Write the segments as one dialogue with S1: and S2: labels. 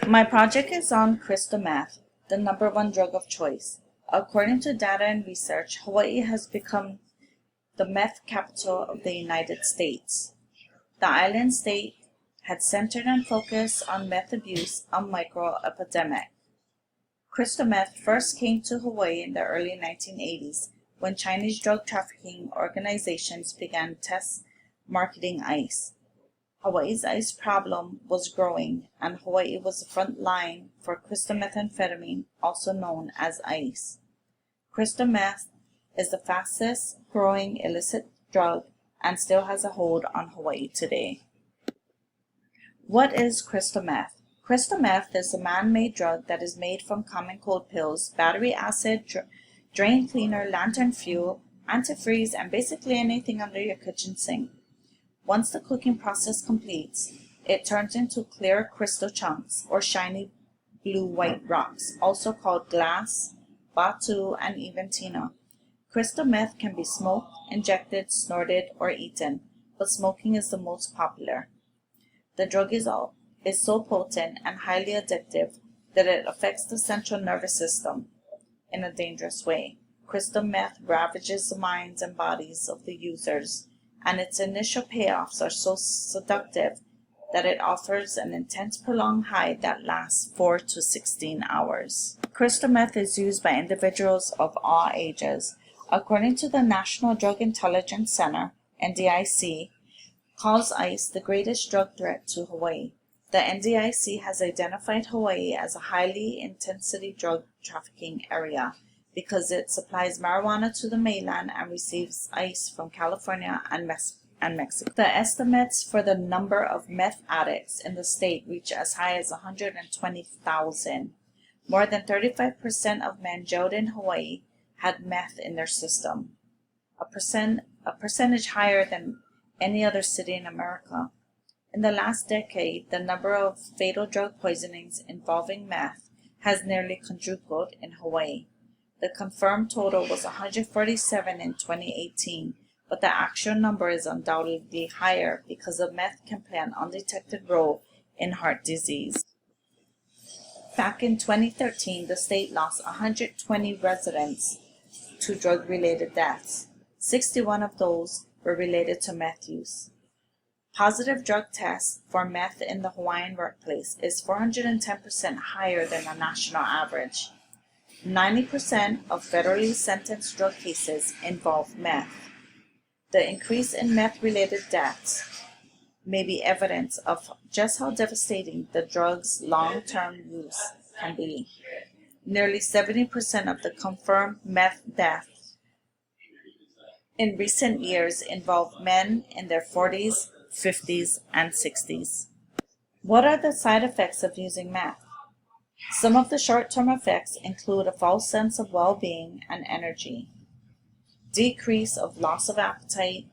S1: My project is on crystal meth, the number one drug of choice. According to data and research, Hawaii has become the meth capital of the United States. The island state had centered and focused on meth abuse, a micro-epidemic. Crystal meth first came to Hawaii in the early 1980s when Chinese drug trafficking organizations began test marketing ice. Hawaii's ice problem was growing, and Hawaii was the front line for crystal methamphetamine, also known as ice. Crystal meth is the fastest growing illicit drug and still has a hold on Hawaii today. What is crystal meth? Crystal meth is a man-made drug that is made from common cold pills, battery acid, drain cleaner, lantern fuel, antifreeze, and basically anything under your kitchen sink. Once the cooking process completes, it turns into clear crystal chunks or shiny blue-white rocks, also called glass, batu, and even tina. Crystal meth can be smoked, injected, snorted, or eaten, but smoking is the most popular. The drug is so potent and highly addictive that it affects the central nervous system in a dangerous way. Crystal meth ravages the minds and bodies of the users, and its initial payoffs are so seductive that it offers an intense prolonged high that lasts 4 to 16 hours. Crystal meth is used by individuals of all ages. According to the National Drug Intelligence Center, NDIC, calls ICE the greatest drug threat to Hawaii. The NDIC has identified Hawaii as a highly intensity drug trafficking area because it supplies marijuana to the mainland and receives ice from California and Mexico. The estimates for the number of meth addicts in the state reach as high as 120,000. More than 35% of men jailed in Hawaii had meth in their system, a percentage higher than any other city in America. In the last decade, the number of fatal drug poisonings involving meth has nearly quadrupled in Hawaii. The confirmed total was 147 in 2018, but the actual number is undoubtedly higher because the meth can play an undetected role in heart disease. Back in 2013, the state lost 120 residents to drug-related deaths. 61 of those were related to meth use. Positive drug tests for meth in the Hawaiian workplace is 410% higher than the national average. 90% of federally sentenced drug cases involve meth. The increase in meth-related deaths may be evidence of just how devastating the drug's long-term use can be. Nearly 70% of the confirmed meth deaths in recent years involve men in their 40s, 50s, and 60s. What are the side effects of using meth? Some of the short-term effects include a false sense of well-being and energy, decrease of loss of appetite,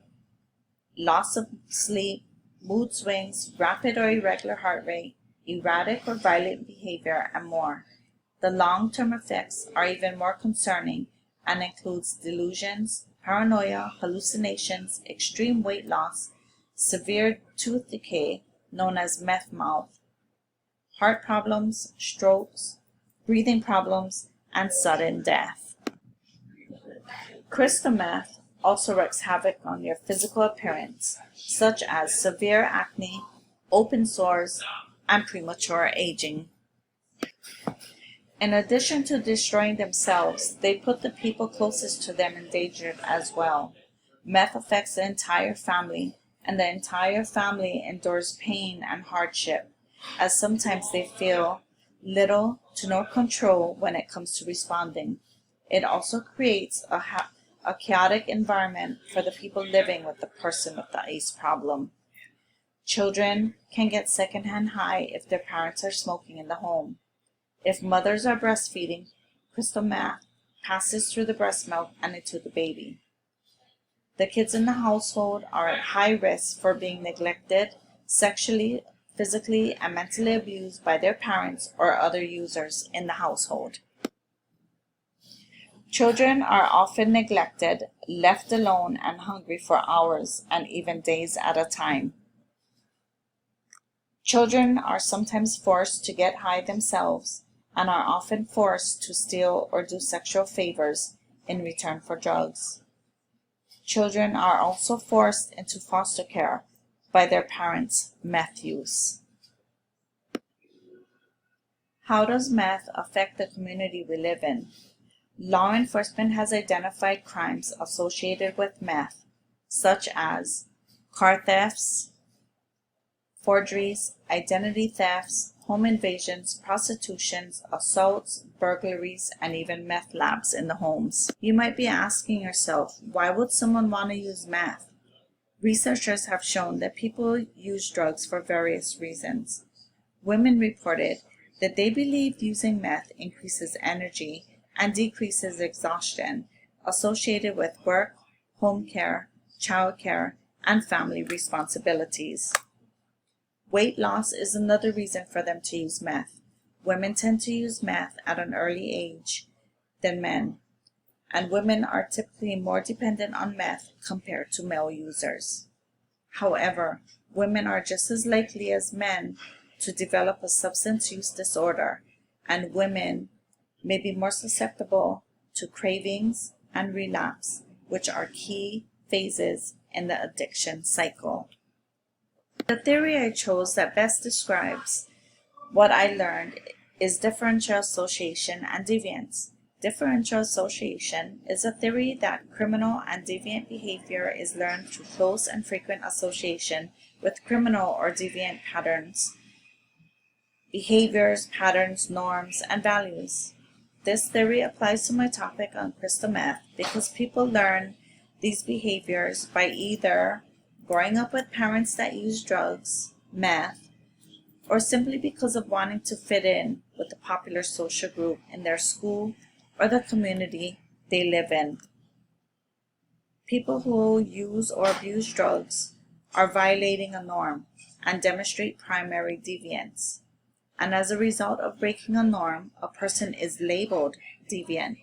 S1: loss of sleep, mood swings, rapid or irregular heart rate, erratic or violent behavior, and more. The long-term effects are even more concerning and includes delusions, paranoia, hallucinations, extreme weight loss, severe tooth decay, known as meth mouth, heart problems, strokes, breathing problems, and sudden death. Crystal meth also wreaks havoc on your physical appearance, such as severe acne, open sores, and premature aging. In addition to destroying themselves, they put the people closest to them in danger as well. Meth affects the entire family, and the entire family endures pain and hardship, as sometimes they feel little to no control when it comes to responding. It also creates a chaotic environment for the people living with the person with the ice problem. Children can get secondhand high if their parents are smoking in the home. If mothers are breastfeeding, crystal meth passes through the breast milk and into the baby. The kids in the household are at high risk for being neglected, sexually, physically, and mentally abused by their parents or other users in the household. Children are often neglected, left alone, and hungry for hours and even days at a time. Children are sometimes forced to get high themselves and are often forced to steal or do sexual favors in return for drugs. Children are also forced into foster care by their parents' meth use. How does meth affect the community we live in? Law enforcement has identified crimes associated with meth, such as car thefts, forgeries, identity thefts, home invasions, prostitutions, assaults, burglaries, and even meth labs in the homes. You might be asking yourself, why would someone want to use meth? Researchers have shown that people use drugs for various reasons. Women reported that they believe using meth increases energy and decreases exhaustion associated with work, home care, child care, and family responsibilities. Weight loss is another reason for them to use meth. Women tend to use meth at an early age than men, and women are typically more dependent on meth compared to male users. However, women are just as likely as men to develop a substance use disorder, and women may be more susceptible to cravings and relapse, which are key phases in the addiction cycle. The theory I chose that best describes what I learned is differential association and deviance. Differential association is a theory that criminal and deviant behavior is learned through close and frequent association with criminal or deviant patterns, behaviors, patterns, norms, and values. This theory applies to my topic on crystal meth because people learn these behaviors by either growing up with parents that use drugs, meth, or simply because of wanting to fit in with the popular social group in their school or the community they live in. People who use or abuse drugs are violating a norm and demonstrate primary deviance. And as a result of breaking a norm, a person is labeled deviant.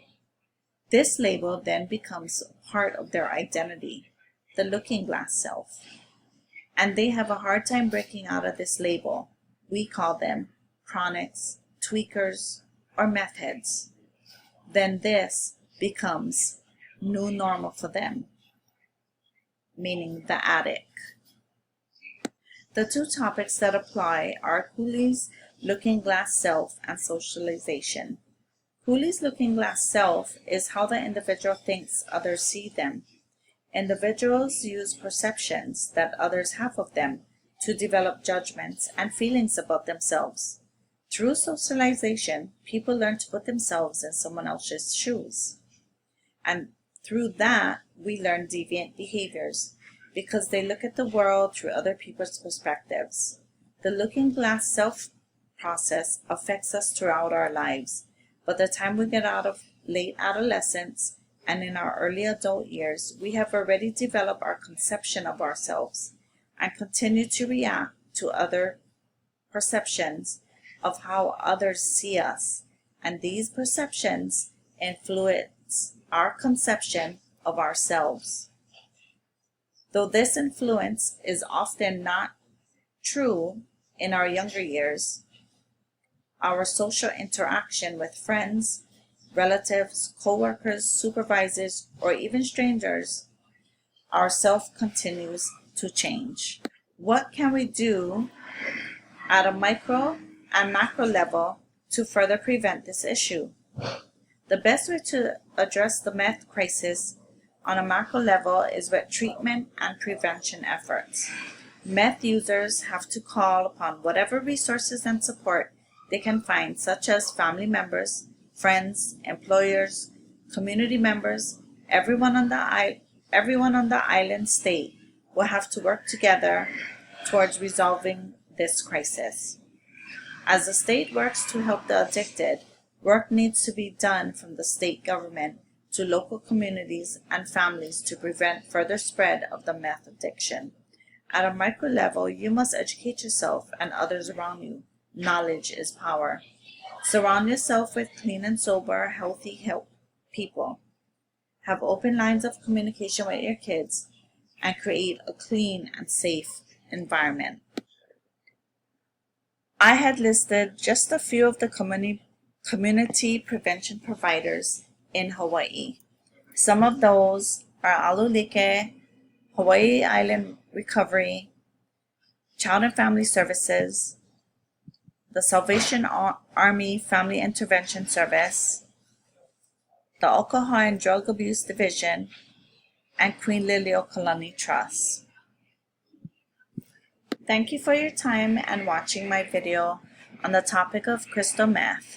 S1: This label then becomes part of their identity, the looking glass self. And they have a hard time breaking out of this label. We call them chronics, tweakers, or meth heads. Then this becomes new normal for them, meaning the addict. The two topics that apply are Cooley's looking glass self and socialization. Cooley's looking glass self is how the individual thinks others see them. Individuals use perceptions that others have of them to develop judgments and feelings about themselves. Through socialization, people learn to put themselves in someone else's shoes. And through that, we learn deviant behaviors because they look at the world through other people's perspectives. The looking glass self process affects us throughout our lives. By the time we get out of late adolescence and in our early adult years, we have already developed our conception of ourselves and continue to react to other perceptions of how others see us. And these perceptions influence our conception of ourselves. Though this influence is often not true in our younger years, our social interaction with friends, relatives, co-workers, supervisors, or even strangers, our self continues to change. What can we do at a micro and macro level to further prevent this issue? The best way to address the meth crisis on a macro level is with treatment and prevention efforts. Meth users have to call upon whatever resources and support they can find, such as family members, friends, employers, community members. Everyone on the island state will have to work together towards resolving this crisis. As the state works to help the addicted, work needs to be done from the state government to local communities and families to prevent further spread of the meth addiction. At a micro level, you must educate yourself and others around you. Knowledge is power. Surround yourself with clean and sober, healthy people. Have open lines of communication with your kids and create a clean and safe environment. I had listed just a few of the community prevention providers in Hawaii. Some of those are Alulike, Hawaii Island Recovery, Child and Family Services, the Salvation Army Family Intervention Service, the Alcohol and Drug Abuse Division, and Queen Liliuokalani Trust. Thank you for your time and watching my video on the topic of crystal meth.